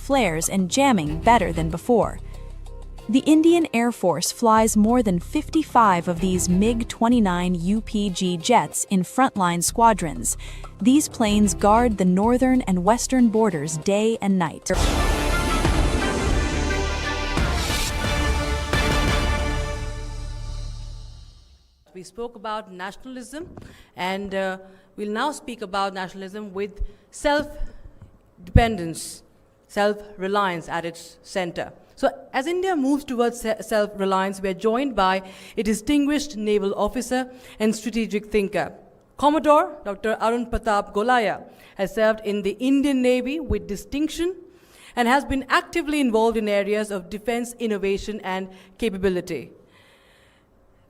flares and jamming better than before. The Indian Air Force flies more than 55 of these MiG-29 UPG jets in frontline squadrons. These planes guard the northern and western borders day and night. We spoke about nationalism, and we'll now speak about nationalism with self-dependence, self-reliance at its center. So as India moves towards self-reliance, we are joined by a distinguished naval officer and strategic thinker. Commodore Dr. Arun Pratap Golaya has served in the Indian Navy with distinction and has been actively involved in areas of defense innovation and capability.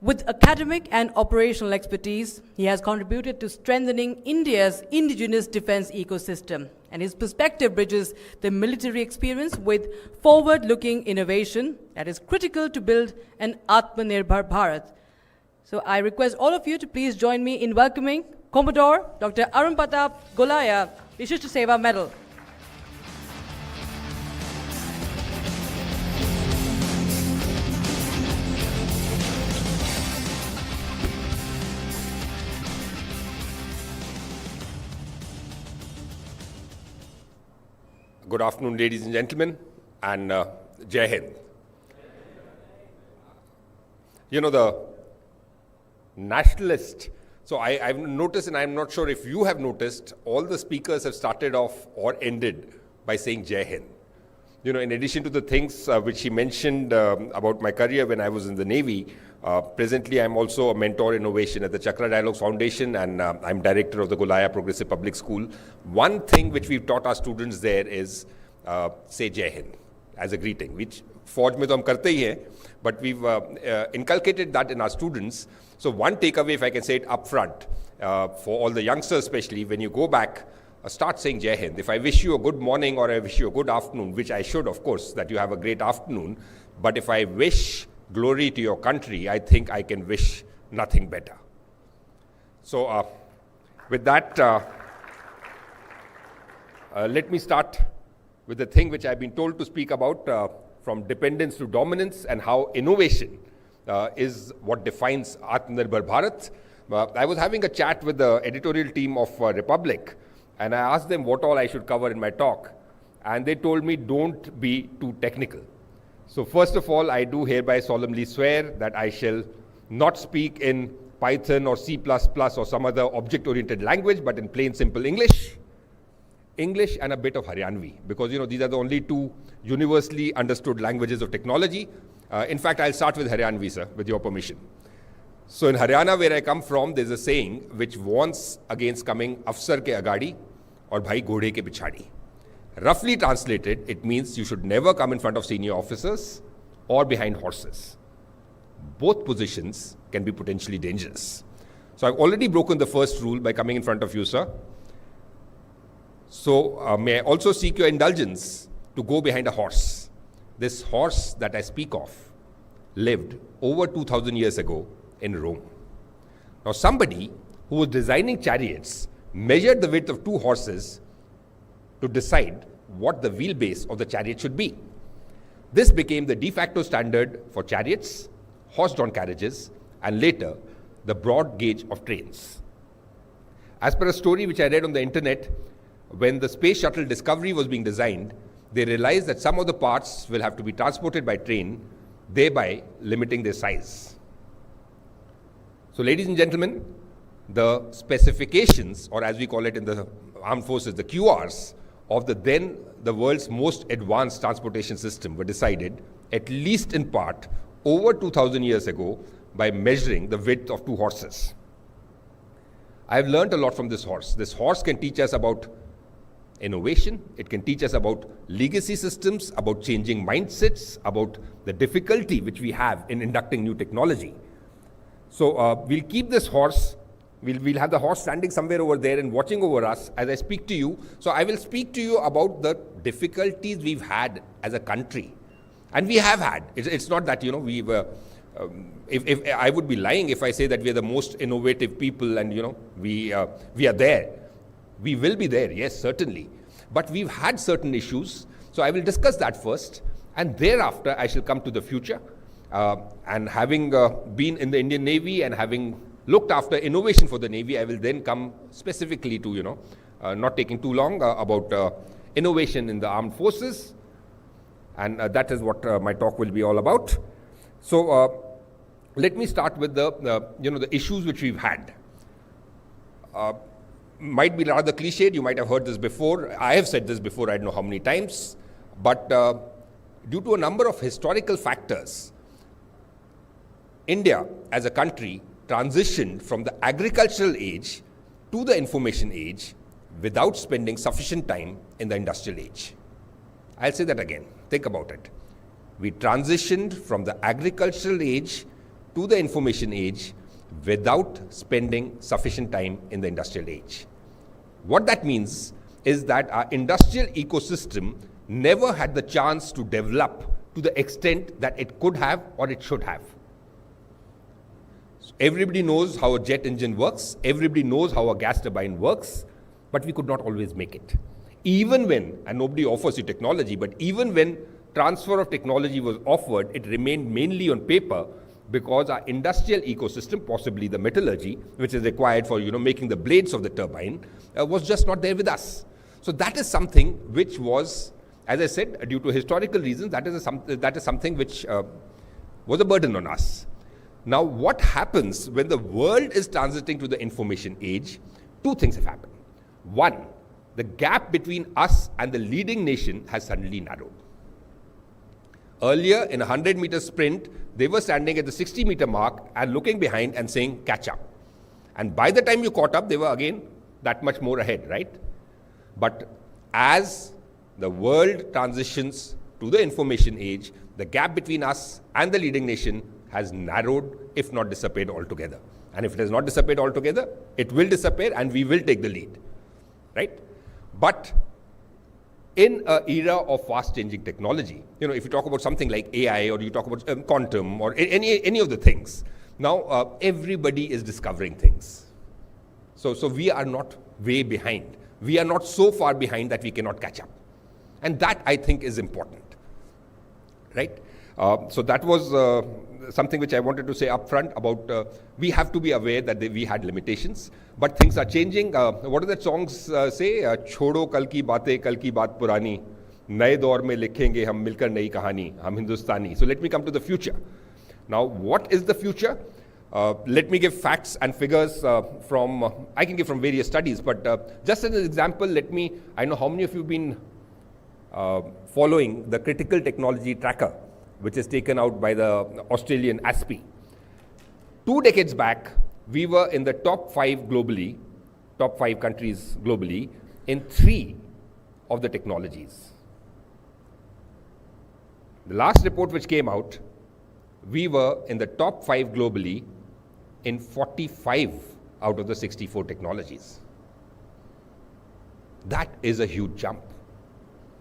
With academic and operational expertise, he has contributed to strengthening India's indigenous defense ecosystem, and his perspective bridges the military experience with forward-looking innovation that is critical to build an Atmanirbhar Bharat. So I request all of you to please join me in welcoming Commodore Dr. Arun Pratap Golaya, Vishishta Seva Medal. Good afternoon, ladies and gentlemen, and Jai Hind. You know, the nationalist, so I've noticed, and I'm not sure if you have noticed, all the speakers have started off or ended by saying Jai Hind. You know, in addition to the things which he mentioned about my career when I was in the Navy, presently I'm also a mentor innovation at the Chakra Dialogues Foundation, and I'm director of the Golaya Progressive Public School. One thing which we've taught our students there is say Jai Hind as a greeting, which Fauj mein to hum karte hi hain, but we've inculcated that in our students. So one takeaway, if I can say it up front, for all the youngsters especially, when you go back, start saying Jai Hind. If I wish you a good morning or I wish you a good afternoon, which I should, of course, that you have a great afternoon, but if I wish glory to your country, I think I can wish nothing better. So with that, let me start with the thing which I've been told to speak about, from dependence to dominance, and how innovation is what defines Atmanirbhar Bharat. I was having a chat with the editorial team of Republic, and I asked them what all I should cover in my talk, and they told me don't be too technical. So first of all, I do hereby solemnly swear that I shall not speak in Python or C++ or some other object-oriented language, but in plain simple English and a bit of Haryanvi, because you know these are the only two universally understood languages of technology. In fact, I'll start with Haryanvi, sir, with your permission. So in Haryana, where I come from, there's a saying which warns against coming Afsar ke agadi or bhai ghode ke pichhadi. Roughly translated, it means you should never come in front of senior officers or behind horses. Both positions can be potentially dangerous. So I've already broken the first rule by coming in front of you, sir. So may I also seek your indulgence to go behind a horse. This horse that I speak of lived over 2,000 years ago in Rome. Now somebody who was designing chariots measured the width of two horses to decide what the wheelbase of the chariot should be. This became the de facto standard for chariots, horse-drawn carriages, and later the broad gauge of trains. As per a story which I read on the internet, when the space shuttle Discovery was being designed, they realized that some of the parts will have to be transported by train, thereby limiting their size. So ladies and gentlemen, the specifications, or as we call it in the armed forces, the QRs, of the world's most advanced transportation system were decided, at least in part, over 2,000 years ago by measuring the width of two horses. I've learned a lot from this horse. This horse can teach us about innovation. It can teach us about legacy systems, about changing mindsets, about the difficulty which we have in inducting new technology. So we'll keep this horse. We'll have the horse standing somewhere over there and watching over us as I speak to you. So I will speak to you about the difficulties we've had as a country. And we have had. It's not that, you know, we were, if I would be lying if I say that we are the most innovative people and, you know, we are there. We will be there, yes, certainly. But we've had certain issues. So I will discuss that first, and thereafter I shall come to the future. And having been in the Indian Navy and having looked after innovation for the Navy, I will then come specifically to, not taking too long, about innovation in the armed forces. And that is what my talk will be all about. So let me start with the issues which we've had. Might be rather cliched, you might have heard this before. I have said this before, I don't know how many times. But due to a number of historical factors, India as a country transitioned from the agricultural age to the information age without spending sufficient time in the industrial age. I'll say that again. Think about it. We transitioned from the agricultural age to the information age without spending sufficient time in the industrial age. What that means is that our industrial ecosystem never had the chance to develop to the extent that it could have or it should have. So everybody knows how a jet engine works, everybody knows how a gas turbine works, but we could not always make it. Even when, and nobody offers you technology, but even when transfer of technology was offered, it remained mainly on paper because our industrial ecosystem, possibly the metallurgy, which is required for making the blades of the turbine, was just not there with us. So that is something which was, as I said, due to historical reasons, that is something which was a burden on us. Now, what happens when the world is transiting to the information age? Two things have happened. One, the gap between us and the leading nation has suddenly narrowed. Earlier, in a 100-meter sprint, they were standing at the 60-meter mark and looking behind and saying, catch up. And by the time you caught up, they were again that much more ahead, right? But as the world transitions to the information age, the gap between us and the leading nation has narrowed, if not disappeared altogether. And if it has not disappeared altogether, it will disappear and we will take the lead, right? But in an era of fast-changing technology, if you talk about something like AI or you talk about quantum or any of the things, now everybody is discovering things. So we are not way behind. We are not so far behind that we cannot catch up. And that, I think, is important, right? So that was something which I wanted to say up front about we have to be aware that we had limitations, but things are changing. What do the songs say? Chodo kal ki baat purani, naye daur mein likhenge hum milkar nayi kahani, hum Hindustani. So let me come to the future. Now, what is the future? Let me give facts and figures I can give from various studies, but just as an example, I know how many of you have been following the critical technology tracker, which is taken out by the Australian ASPE. 2 decades back, we were in the top 5 countries globally in 3 of the technologies. The last report which came out, we were in the top 5 globally in 45 out of the 64 technologies. That is a huge jump.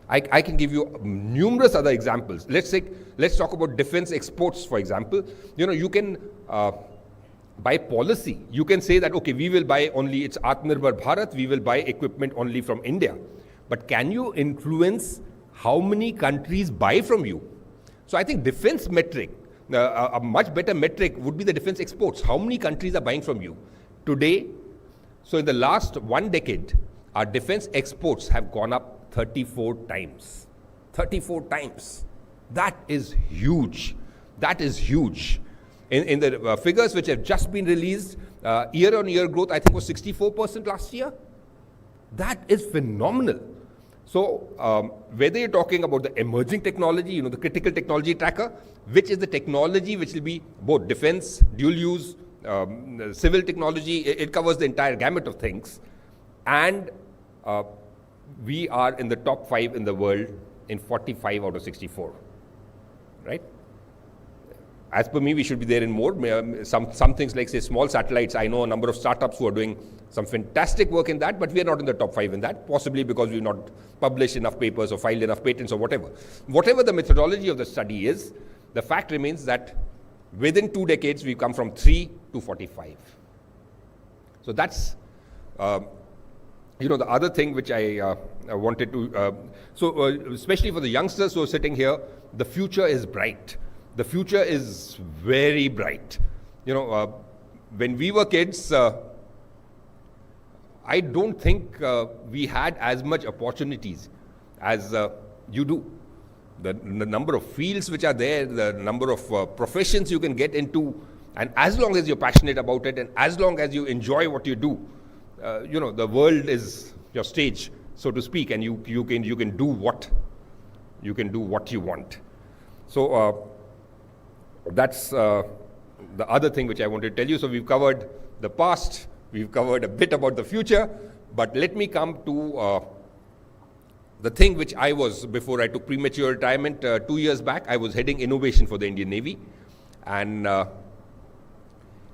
I can give you numerous other examples. Let's talk about defense exports, for example. You can, by policy, you can say that, okay, we will buy only, it's Atmanirbhar Bharat, we will buy equipment only from India. But can you influence how many countries buy from you? So I think defense metric, a much better metric would be the defense exports. How many countries are buying from you? Today, so in the last 1 decade, our defense exports have gone up 34 times. 34 times. That is huge. That is huge. In the figures which have just been released, year-on-year growth, I think, was 64% last year. That is phenomenal. So whether you're talking about the emerging technology, the critical technology tracker, which is the technology which will be both defense, dual use, civil technology, it covers the entire gamut of things. And we are in the top 5 in the world in 45 out of 64, right? As per me, we should be there in more. Some things like, say, small satellites, I know a number of startups who are doing some fantastic work in that, but we are not in the top 5 in that, possibly because we've not published enough papers or filed enough patents or whatever. Whatever the methodology of the study is, the fact remains that within 2 decades, we've come from 3 to 45. So that's, the other thing which I wanted to, especially for the youngsters who are sitting here, the future is bright. The future is very bright. When we were kids, I don't think we had as much opportunities as you do. The number of fields which are there, the number of professions you can get into, and as long as you're passionate about it and as long as you enjoy what you do, the world is your stage, so to speak, and you can do what you want. So that's the other thing which I wanted to tell you. So we've covered the past, we've covered a bit about the future, but let me come to the thing which I was, before I took premature retirement 2 years back, I was heading innovation for the Indian Navy. And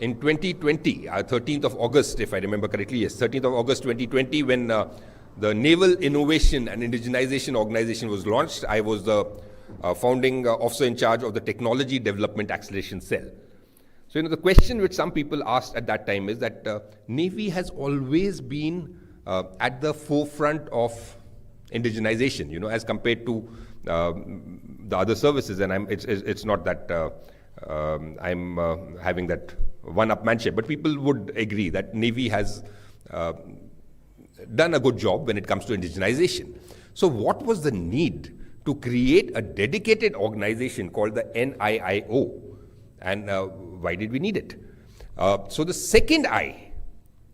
in 2020, 13th of August, if I remember correctly, yes, 13th of August 2020, when the Naval Innovation and Indigenization Organization was launched, I was the founding officer in charge of the Technology Development Acceleration Cell. So, the question which some people asked at that time is that Navy has always been at the forefront of indigenization, as compared to the other services. And it's not that I'm having that one-upmanship, but people would agree that Navy has done a good job when it comes to indigenization. So what was the need to create a dedicated organization called the NIIO? And why did we need it? So the second I,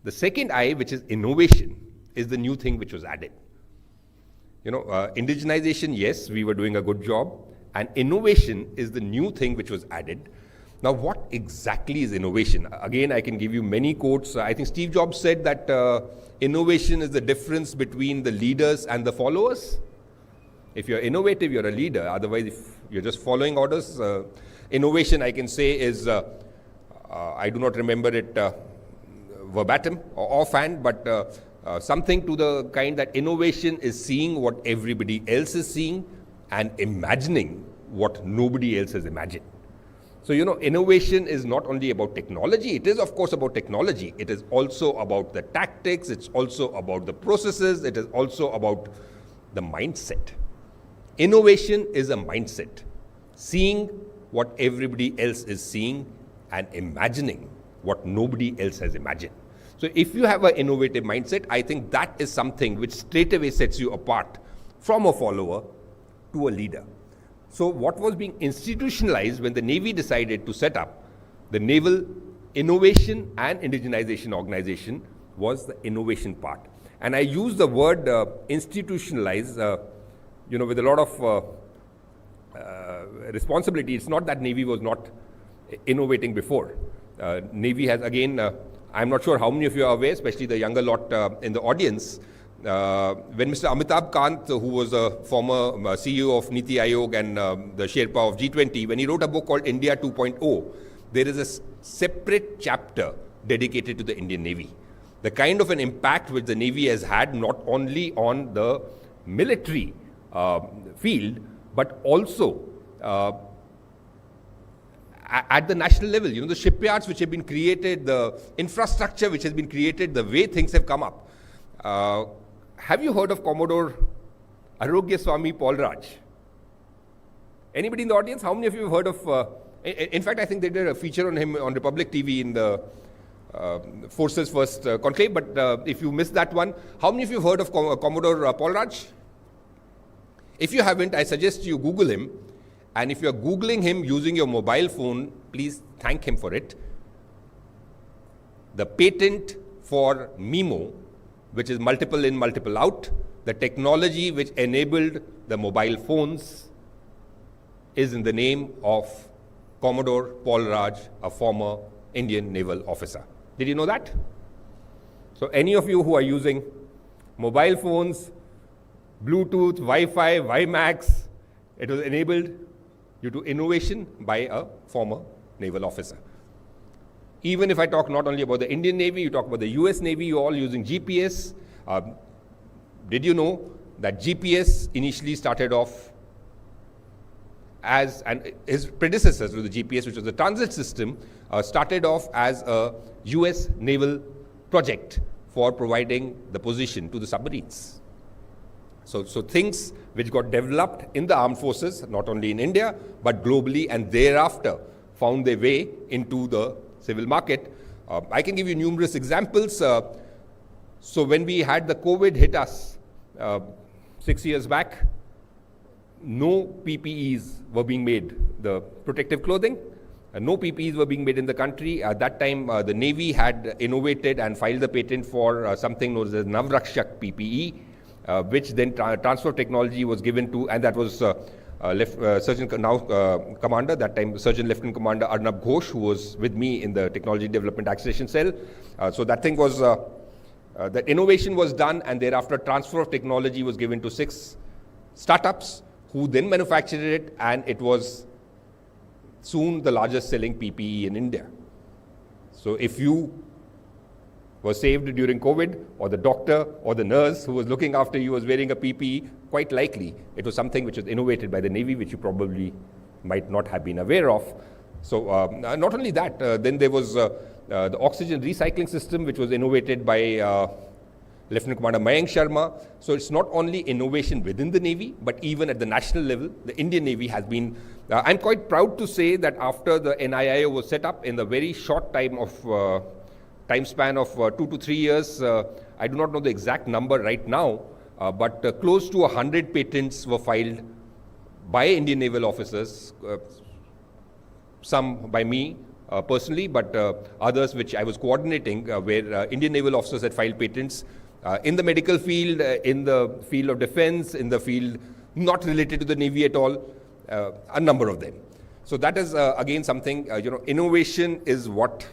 which is innovation, is the new thing which was added. Indigenization, yes, we were doing a good job, and innovation is the new thing which was added. Now, what exactly is innovation? Again, I can give you many quotes. I think Steve Jobs said that innovation is the difference between the leaders and the followers. If you're innovative, you're a leader. Otherwise, if you're just following orders, innovation, I can say, is, I do not remember it verbatim or offhand, but something to the kind that innovation is seeing what everybody else is seeing and imagining what nobody else has imagined. So, innovation is not only about technology. It is, of course, about technology. It is also about the tactics. It's also about the processes. It is also about the mindset. Innovation is a mindset, seeing what everybody else is seeing and imagining what nobody else has imagined. So if you have an innovative mindset, I think that is something which straight away sets you apart from a follower to a leader. So what was being institutionalized when the Navy decided to set up the Naval Innovation and Indigenization Organization was the innovation part. And I use the word institutionalized, with a lot of responsibility. It's not that Navy was not innovating before. Navy has, again, I'm not sure how many of you are aware, especially the younger lot in the audience, when Mr. Amitabh Kant, who was a former CEO of Niti Aayog and the Sherpa of G20, when he wrote a book called India 2.0, there is a separate chapter dedicated to the Indian Navy. The kind of an impact which the Navy has had not only on the military field, but also at the national level, the shipyards which have been created, the infrastructure which has been created, the way things have come up. Have you heard of Commodore Arun Goswami Paul Raj? Anybody in the audience? How many of you have heard of, in fact, I think they did a feature on him on Republic TV in the Forces First Conclave, but if you missed that one, how many of you have heard of Commodore Paul Raj? If you haven't, I suggest you Google him. And if you're Googling him using your mobile phone, please thank him for it. The patent for MIMO, which is multiple in, multiple out, the technology which enabled the mobile phones, is in the name of Commodore Paul Raj, a former Indian naval officer. Did you know that? So any of you who are using mobile phones, Bluetooth, Wi-Fi, WiMAX, it was enabled due to innovation by a former naval officer. Even if I talk not only about the Indian Navy, you talk about the US Navy, you're all using GPS. Did you know that GPS initially started off as, and his predecessors to the GPS, which was the transit system, started off as a US naval project for providing the position to the submarines. So things which got developed in the armed forces, not only in India, but globally, and thereafter found their way into the civil market. I can give you numerous examples. So when we had the COVID hit us 6 years back, no PPEs were being made, the protective clothing. No PPEs were being made in the country. At that time, the Navy had innovated and filed the patent for something known as Navrakshak PPE, which then transfer of technology was given to, and that was Commander, that time Surgeon Lieutenant Commander Arnab Goswami, who was with me in the Technology Development Acceleration Cell. So that thing was, that innovation was done, and thereafter transfer of technology was given to 6 startups who then manufactured it, and it was soon the largest selling PPE in India. So if you were saved during COVID, or the doctor or the nurse who was looking after you was wearing a PPE, quite likely it was something which was innovated by the Navy, which you probably might not have been aware of. So not only that, then there was the oxygen recycling system, which was innovated by Lieutenant Commander Mayank Sharma. So it's not only innovation within the Navy, but even at the national level, the Indian Navy has been. I'm quite proud to say that after the NIIO was set up, in the very short time span of 2 to 3 years, I do not know the exact number right now, but close to 100 patents were filed by Indian naval officers, some by me personally, but others which I was coordinating, where Indian naval officers had filed patents in the medical field, in the field of defense, in the field not related to the Navy at all, a number of them. So that is again something, innovation is what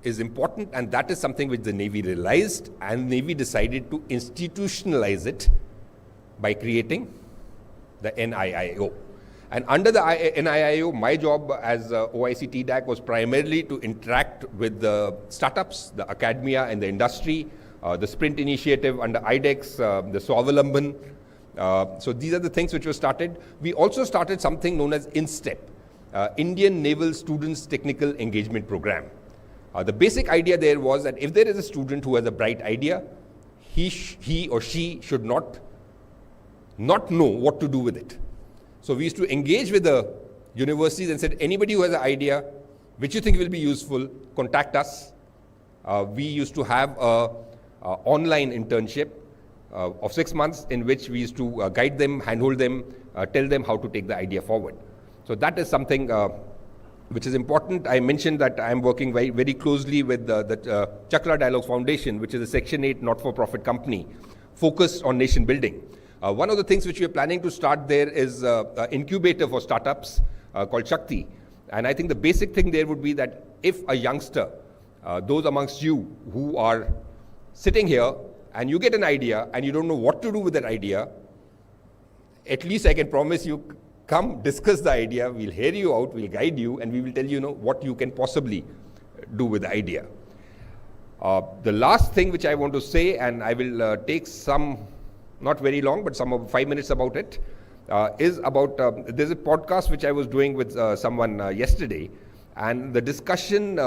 is important, and that is something which the Navy realized, and Navy decided to institutionalize it by creating the NIIO. And under the NIIO, my job as OIC TDAC was primarily to interact with the startups, the academia and the industry, the Sprint initiative under IDEX, the Swavalamban. So these are the things which were started. We also started something known as INSTEP, Indian Naval Students Technical Engagement Program. The basic idea there was that if there is a student who has a bright idea, he or she should not know what to do with it. So we used to engage with the universities and said, anybody who has an idea which you think will be useful, contact us. We used to have a online internship of 6 months in which we used to guide them, handhold them, tell them how to take the idea forward. So that is something which is important. I mentioned that I am working very, very closely with the Chakra Dialogues Foundation, which is a Section 8 not-for-profit company focused on nation building. One of the things which we are planning to start there is an incubator for startups called Shakti. And I think the basic thing there would be that if a youngster, those amongst you who are sitting here and you get an idea and you don't know what to do with that idea, at least I can promise you, come discuss the idea, we'll hear you out, we'll guide you, and we will tell you, what you can possibly do with the idea. The last thing which I want to say, and I will take some, not very long, but some of 5 minutes about it, is about, there's a podcast which I was doing with someone yesterday, and the discussion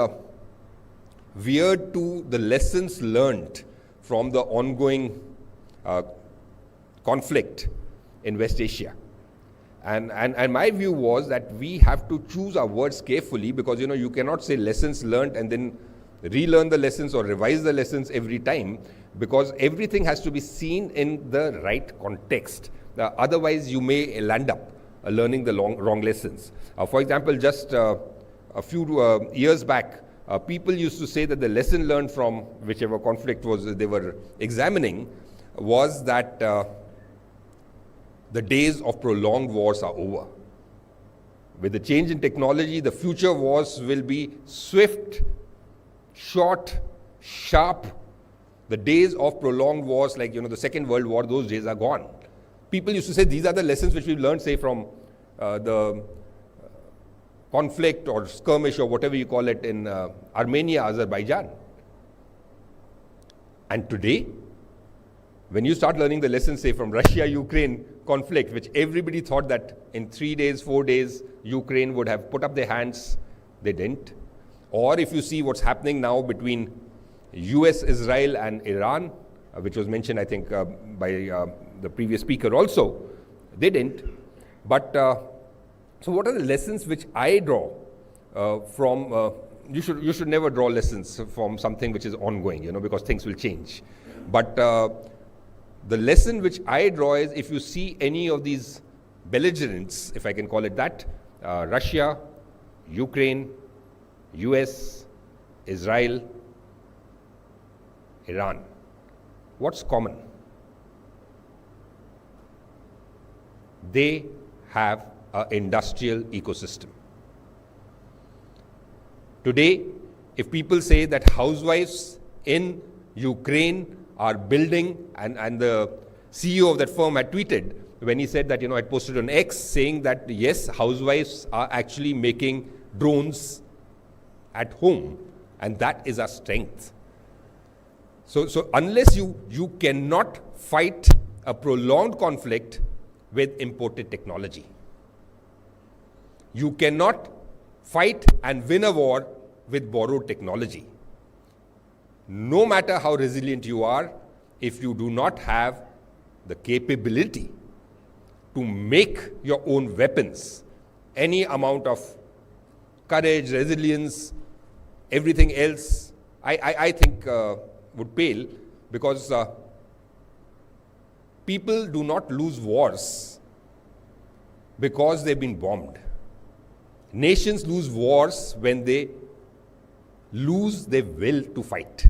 veered to the lessons learned from the ongoing conflict in West Asia. And my view was that we have to choose our words carefully, because you cannot say lessons learned and then relearn the lessons or revise the lessons every time, because everything has to be seen in the right context. Otherwise, you may land up learning the wrong lessons. For example, just a few years back, people used to say that the lesson learned from whichever conflict was they were examining was that the days of prolonged wars are over. With the change in technology, the future wars will be swift, short, sharp. The days of prolonged wars, like the Second World War, those days are gone. People used to say these are the lessons which we've learned, say, from the conflict or skirmish or whatever you call it in Armenia, Azerbaijan. And today, when you start learning the lessons, say, from Russia-Ukraine conflict, which everybody thought that in 3 days, 4 days, Ukraine would have put up their hands, they didn't. Or if you see what's happening now between US, Israel and Iran, which was mentioned, I think, by the previous speaker also. They didn't. But so what are the lessons which I draw from? You should never draw lessons from something which is ongoing, because things will change. But the lesson which I draw is, if you see any of these belligerents, if I can call it that, Russia, Ukraine, US, Israel, Iran, what's common? They have an industrial ecosystem. Today, if people say that housewives in Ukraine are building, and the CEO of that firm had tweeted when he said that, I posted on X saying that yes, housewives are actually making drones at home, and that is our strength. So unless you cannot fight a prolonged conflict with imported technology, you cannot fight and win a war with borrowed technology. No matter how resilient you are, if you do not have the capability to make your own weapons, any amount of courage, resilience, everything else, I think would pale, because people do not lose wars because they've been bombed. Nations lose wars when they lose their will to fight.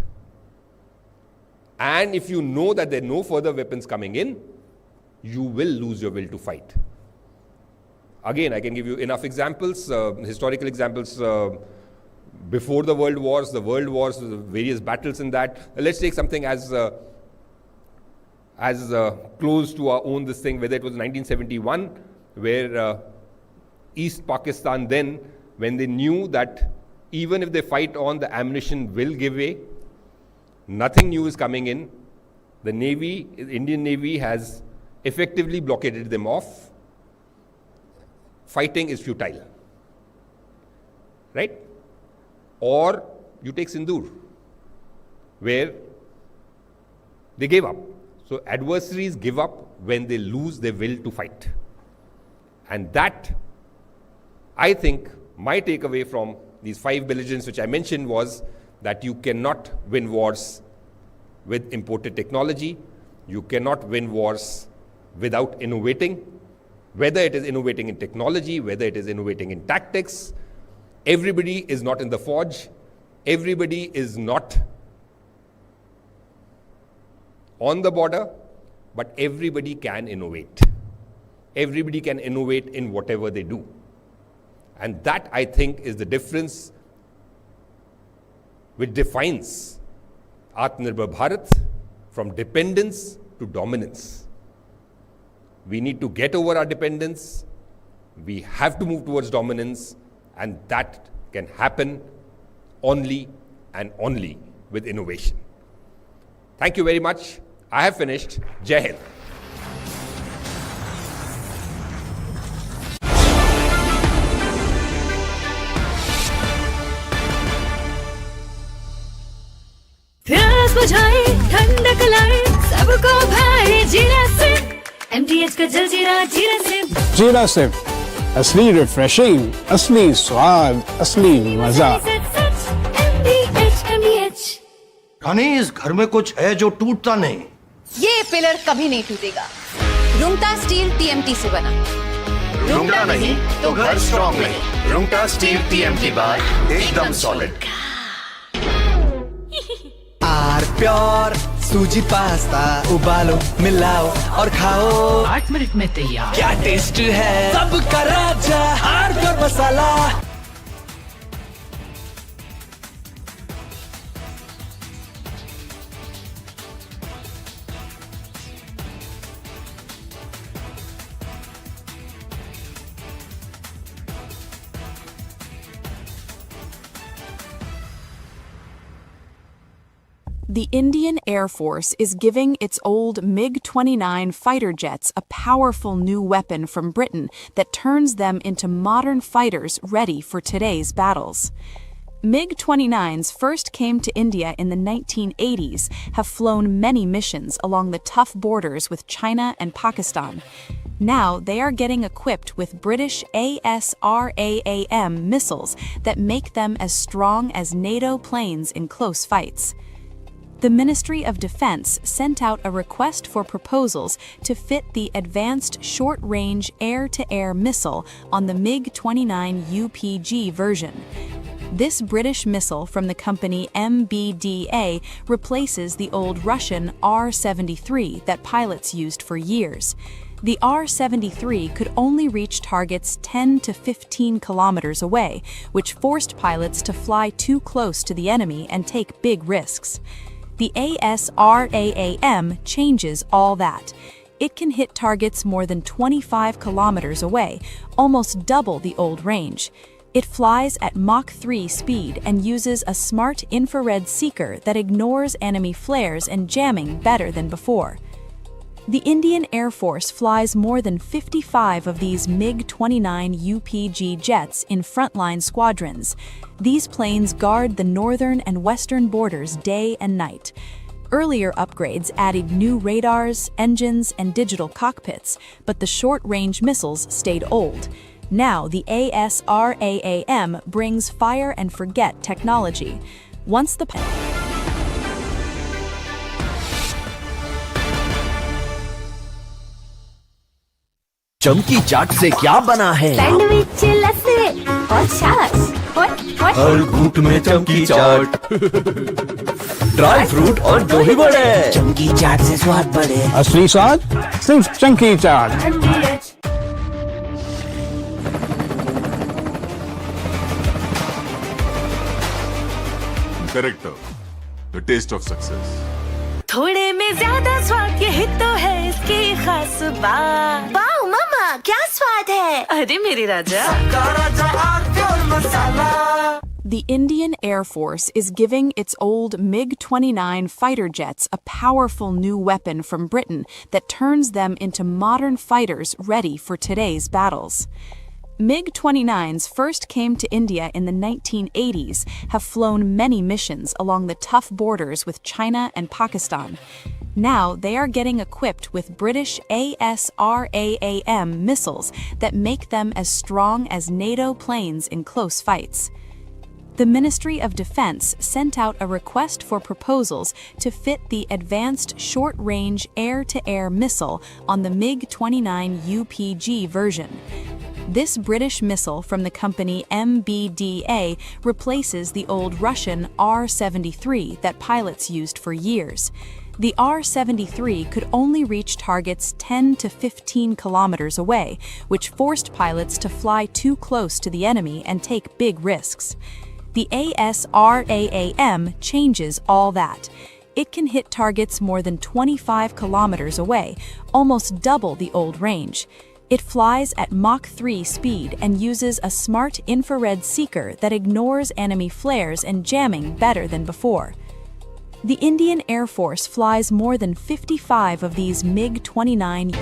And if you know that there are no further weapons coming in, you will lose your will to fight. Again, I can give you enough examples, historical examples, before the world wars, the various battles in that. Let's take something as close to our own this thing, whether it was 1971, where East Pakistan then, when they knew that even if they fight on, the ammunition will give way, nothing new is coming in, the Navy, Indian Navy has effectively blockaded them off. Fighting is futile, right? Or you take Sindoor, where they gave up. So adversaries give up when they lose their will to fight. And that, I think, my takeaway from these 5 belligerents which I mentioned was that you cannot win wars with imported technology. You cannot win wars without innovating, whether it is innovating in technology, whether it is innovating in tactics. Everybody is not in the forge. Everybody is not on the border, but everybody can innovate. Everybody can innovate in whatever they do. And that, I think, is the difference which defines Atmanirbhar Bharat from dependence to dominance. We need to get over our dependence. We have to move towards dominance, and that can happen only and only with innovation. Thank you very much. I have finished. Jai Hind. प्यास बुझाए ठंडक लाए सबको भाई जीरा से MTH का जलजीरा जीरा से जीरा से असली रिफ्रेशिंग, असली स्वाद, असली मजा। MTH रानी, इस घर में कुछ है जो टूटता नहीं। ये पिलर कभी नहीं टूटेगा। रुंगटा स्टील TMT से बना। रुंगटा नहीं तो घर स्ट्रॉन्ग नहीं। रुंगटा स्टील TMT बार एकदम सॉलिड। आर प्योर सूजी पास्ता उबालो, मिलाओ और खाओ। 8 मिनट में तैयार। क्या टेस्ट है सबका राजा, R pure masala. The Indian Air Force is giving its old MiG-29 fighter jets a powerful new weapon from Britain that turns them into modern fighters ready for today's battles. MiG-29s first came to India in the 1980s, have flown many missions along the tough borders with China and Pakistan. Now they are getting equipped with British ASRAAM missiles that make them as strong as NATO planes in close fights. The Ministry of Defense sent out a request for proposals to fit the Advanced Short-Range Air-to-Air Missile on the MiG-29 UPG version. This British missile from the company MBDA replaces the old Russian R-73 that pilots used for years. The R-73 could only reach targets 10 to 15 kilometers away, which forced pilots to fly too close to the enemy and take big risks. The ASRAAM changes all that. It can hit targets more than 25 kilometers away, almost double the old range. It flies at Mach 3 speed and uses a smart infrared seeker that ignores enemy flares and jamming better than before. The Indian Air Force flies more than 55 of these MiG-29 UPG jets in frontline squadrons. These planes guard the northern and western borders day and night. Earlier upgrades added new radars, engines, and digital cockpits, but the short-range missiles stayed old. Now the ASRAAM brings fire-and-forget technology. Once the चमकी चाट से क्या बना है? Sandwich लस्सी और छाछ हर घूंट में चमकी चाट ड्राई फ्रूट और दही बड़े चमकी चाट से स्वाद बढ़े असली स्वाद सिर्फ चंकी चाट। Character, the taste of success. थोड़े में ज्यादा स्वाद यही तो है इसकी खास बात। वाओ मामा क्या स्वाद है? अरे मेरे राजा। The Indian Air Force is giving its old MiG-29 fighter jets a powerful new weapon from Britain that turns them into modern fighters ready for today's battles. MiG-29s first came to India in the 1980s, have flown many missions along the tough borders with China and Pakistan. Now they are getting equipped with British ASRAAM missiles that make them as strong as NATO planes in close fights. The Ministry of Defense sent out a request for proposals to fit the Advanced Short-Range Air-to-Air Missile on the MiG-29 UPG version. This British missile from the company MBDA replaces the old Russian R-73 that pilots used for years. The R-73 could only reach targets 10 to 15 kilometers away, which forced pilots to fly too close to the enemy and take big risks. The ASRAAM changes all that. It can hit targets more than 25 kilometers away, almost double the old range. It flies at Mach 3 speed and uses a smart infrared seeker that ignores enemy flares and jamming better than before. The Indian Air Force flies more than 55 of these MiG-29